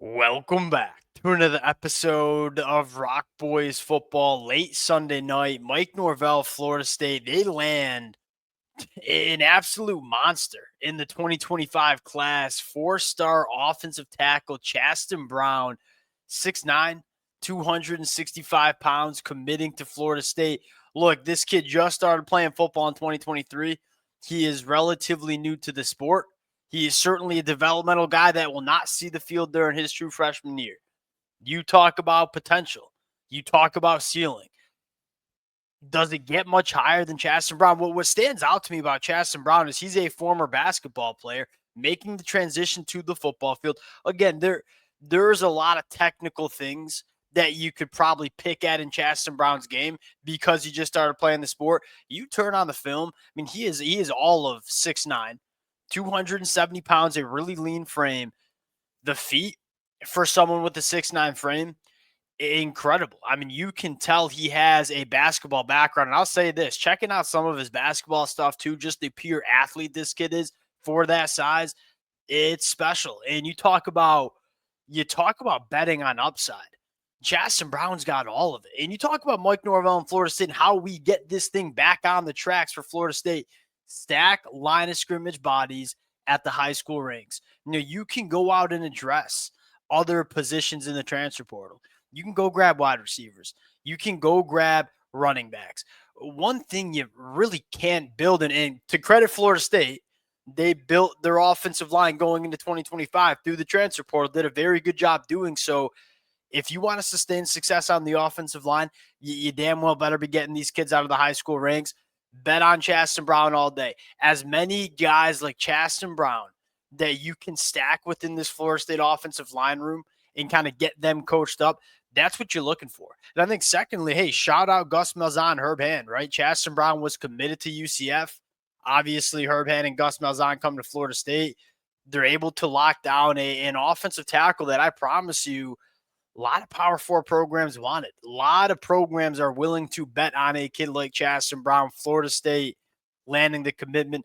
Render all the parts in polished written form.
Welcome back to another episode of Rock Boys Football. Late Sunday night, Mike Norvell, Florida State, they land an absolute monster in the 2025 class. Four-star offensive tackle Chastan Brown, 6'9", 265 pounds, committing to Florida State. Look, this kid just started playing football in 2023. He is relatively new to the sport. He is certainly a developmental guy that will not see the field during his true freshman year. You talk about potential. You talk about ceiling. Does it get much higher than Chastan Brown? What stands out to me about Chastan Brown is he's a former basketball player making the transition to the football field. Again, there's a lot of technical things that you could probably pick at in Chastan Brown's game because he just started playing the sport. You turn on the film, I mean, he is all of 6'9", 270 pounds, a really lean frame. The feet for someone with a 6'9" frame, incredible. I mean, you can tell he has a basketball background. And I'll say this, checking out some of his basketball stuff too, just the pure athlete this kid is for that size, it's special. And you talk about betting on upside. Chastan Brown's got all of it. And you talk about Mike Norvell and Florida State and how we get this thing back on the tracks for Florida State. Stack line of scrimmage bodies at the high school ranks. You can go out and address other positions in the transfer portal. You can go grab wide receivers. You can go grab running backs. One thing you really can't build, and to credit Florida State, they built their offensive line going into 2025 through the transfer portal, did a very good job doing so. If you want to sustain success on the offensive line, you damn well better be getting these kids out of the high school ranks. Bet on Chastan Brown all day. As many guys like Chastan Brown that you can stack within this Florida State offensive line room and kind of get them coached up, that's what you're looking for. And I think secondly, hey, shout out Gus Malzahn, Herb Hand, right? Chastan Brown was committed to UCF. Obviously, Herb Hand and Gus Malzahn come to Florida State. They're able to lock down an offensive tackle that I promise you a lot of Power 4 programs want it. A lot of programs are willing to bet on a kid like Chastan Brown. Florida State landing the commitment.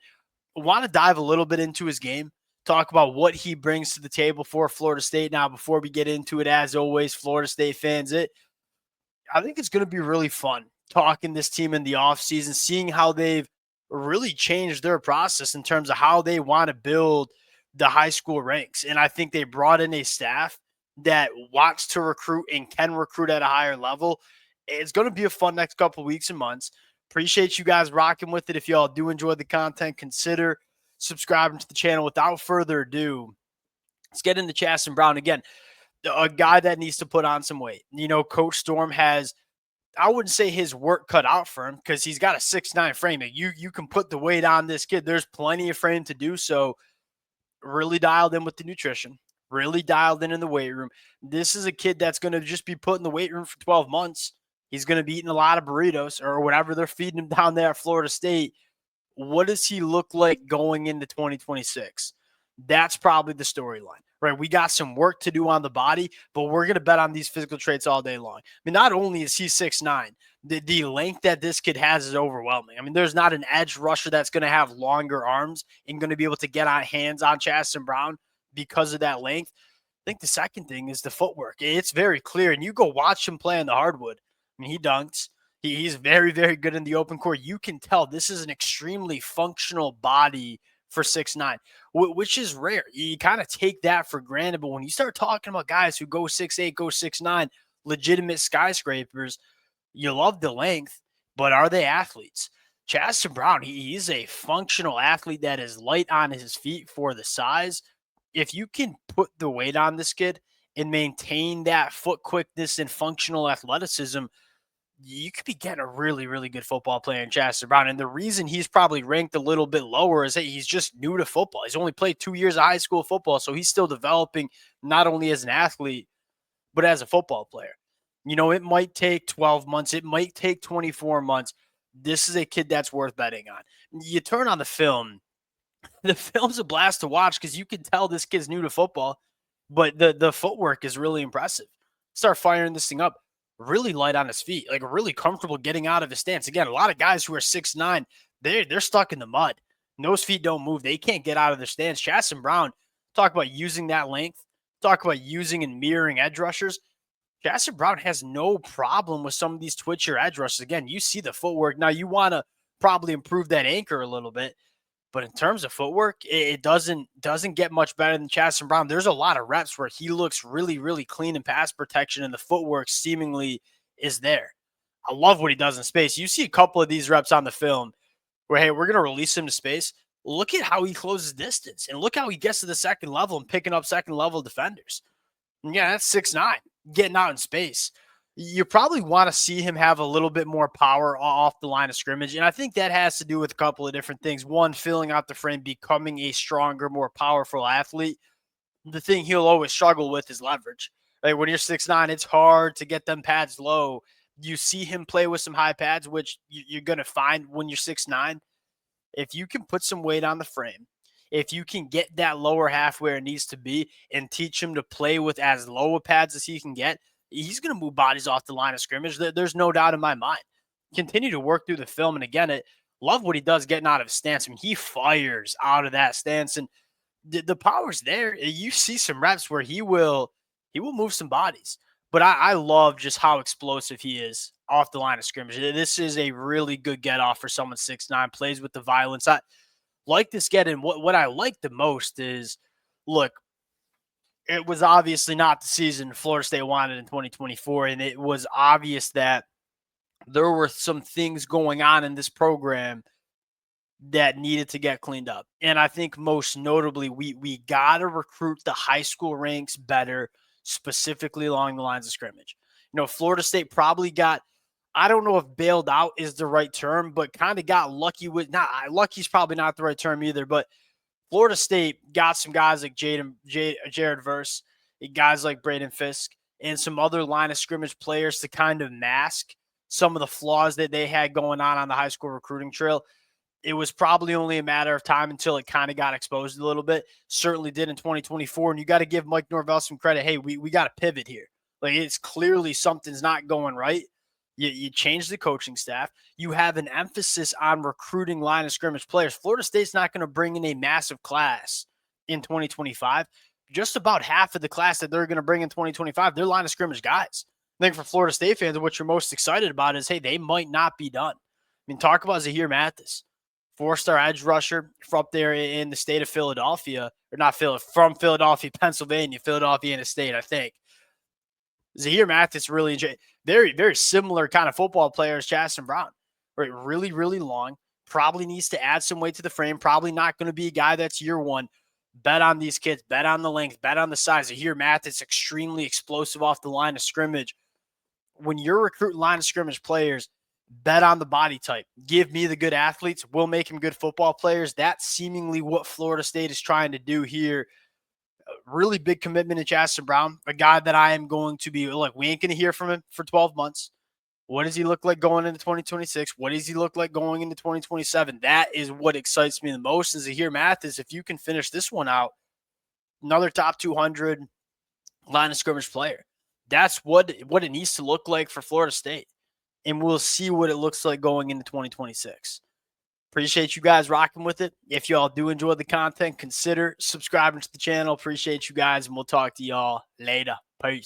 I want to dive a little bit into his game, talk about what he brings to the table for Florida State. Now, before we get into it, as always, Florida State fans, I think it's going to be really fun talking this team in the offseason, seeing how they've really changed their process in terms of how they want to build the high school ranks. And I think they brought in a staff that wants to recruit and can recruit at a higher level. It's going to be a fun next couple of weeks and months. Appreciate you guys rocking with it. If y'all do enjoy the content, consider subscribing to the channel. Without further ado, let's get into Chastan Brown. Again, a guy that needs to put on some weight. Coach Storm has, I wouldn't say his work cut out for him because he's got a 6'9" frame. You can put the weight on this kid. There's plenty of frame to do so. Really dialed in with the nutrition. Really dialed in the weight room. This is a kid that's going to just be put in the weight room for 12 months. He's going to be eating a lot of burritos or whatever they're feeding him down there at Florida State. What does he look like going into 2026? That's probably the storyline, right? We got some work to do on the body, but we're going to bet on these physical traits all day long. I mean, not only is he 6'9", the length that this kid has is overwhelming. I mean, there's not an edge rusher that's going to have longer arms and going to be able to get on hands on Chastan Brown because of that length. I think the second thing is the footwork. It's very clear, and you go watch him play on the hardwood. I mean, he dunks. He's very, very good in the open court. You can tell this is an extremely functional body for 6'9", which is rare. You kind of take that for granted, but when you start talking about guys who go 6'8", go 6'9", legitimate skyscrapers, you love the length, but are they athletes? Chastan Brown, he's a functional athlete that is light on his feet for the size. If you can put the weight on this kid and maintain that foot quickness and functional athleticism, you could be getting a really, really good football player in Chastan Brown. And the reason he's probably ranked a little bit lower is that he's just new to football. He's only played 2 years of high school football, so he's still developing not only as an athlete, but as a football player. It might take 12 months. It might take 24 months. This is a kid that's worth betting on. You turn on the film. The film's a blast to watch because you can tell this kid's new to football, but the footwork is really impressive. Start firing this thing up. Really light on his feet, like really comfortable getting out of his stance. Again, a lot of guys who are 6'9", they're stuck in the mud. And those feet don't move. They can't get out of their stance. Chastan Brown, talk about using that length talk about using and mirroring edge rushers. Chastan Brown has no problem with some of these twitchier edge rushes. Again, you see the footwork. Now, you want to probably improve that anchor a little bit, but in terms of footwork, it doesn't get much better than Chastan Brown. There's a lot of reps where he looks really, really clean in pass protection, and the footwork seemingly is there. I love what he does in space. You see a couple of these reps on the film where, hey, we're going to release him to space. Look at how he closes distance, and look how he gets to the second level and picking up second level defenders. And yeah, that's 6'9", getting out in space. You probably want to see him have a little bit more power off the line of scrimmage. And I think that has to do with a couple of different things. One, filling out the frame, becoming a stronger, more powerful athlete. The thing he'll always struggle with is leverage. Like when you're 6'9", it's hard to get them pads low. You see him play with some high pads, which you're going to find when you're 6'9". If you can put some weight on the frame, if you can get that lower half where it needs to be and teach him to play with as low of pads as he can get, he's going to move bodies off the line of scrimmage. There's no doubt in my mind. Continue to work through the film. And again, love what he does getting out of his stance. I mean, he fires out of that stance, and the power's there. You see some reps where he will move some bodies. But I love just how explosive he is off the line of scrimmage. This is a really good get off for someone 6'9", plays with the violence. I like this get in. What I like the most is, look, it was obviously not the season Florida State wanted in 2024, and it was obvious that there were some things going on in this program that needed to get cleaned up. And I think most notably, we got to recruit the high school ranks better, specifically along the lines of scrimmage. You know, Florida State probably got, I don't know if bailed out is the right term, but kind of got lucky with, not lucky's probably not the right term either, but Florida State got some guys like Jared Verse, guys like Braden Fisk, and some other line of scrimmage players to kind of mask some of the flaws that they had going on the high school recruiting trail. It was probably only a matter of time until it kind of got exposed a little bit. Certainly did in 2024. And you got to give Mike Norvell some credit. Hey, we got to pivot here. Like, it's clearly something's not going right. You change the coaching staff. You have an emphasis on recruiting line of scrimmage players. Florida State's not going to bring in a massive class in 2025. Just about half of the class that they're going to bring in 2025, they're line of scrimmage guys. I think for Florida State fans, what you're most excited about is, hey, they might not be done. I mean, talk about Zahir Mathis, 4-star edge rusher from up there in the state of Philadelphia, or not Philadelphia, from Philadelphia, Pennsylvania, Philadelphia in a state, I think. Zahir Mathis really very, very similar kind of football player as Chastan Brown, right? Really, really long. Probably needs to add some weight to the frame. Probably not going to be a guy that's year one. Bet on these kids. Bet on the length. Bet on the size. Zahir Mathis, extremely explosive off the line of scrimmage. When you're recruiting line of scrimmage players, bet on the body type. Give me the good athletes. We'll make them good football players. That's seemingly what Florida State is trying to do here. Really big commitment to Chastan Brown, a guy that I am going to be, look, we ain't going to hear from him for 12 months. What does he look like going into 2026? What does he look like going into 2027? That is what excites me the most. Is Zahir Mathis, if you can finish this one out, another top 200 line of scrimmage player. That's what it needs to look like for Florida State. And we'll see what it looks like going into 2026. Appreciate you guys rocking with it. If y'all do enjoy the content, consider subscribing to the channel. Appreciate you guys, and we'll talk to y'all later. Peace.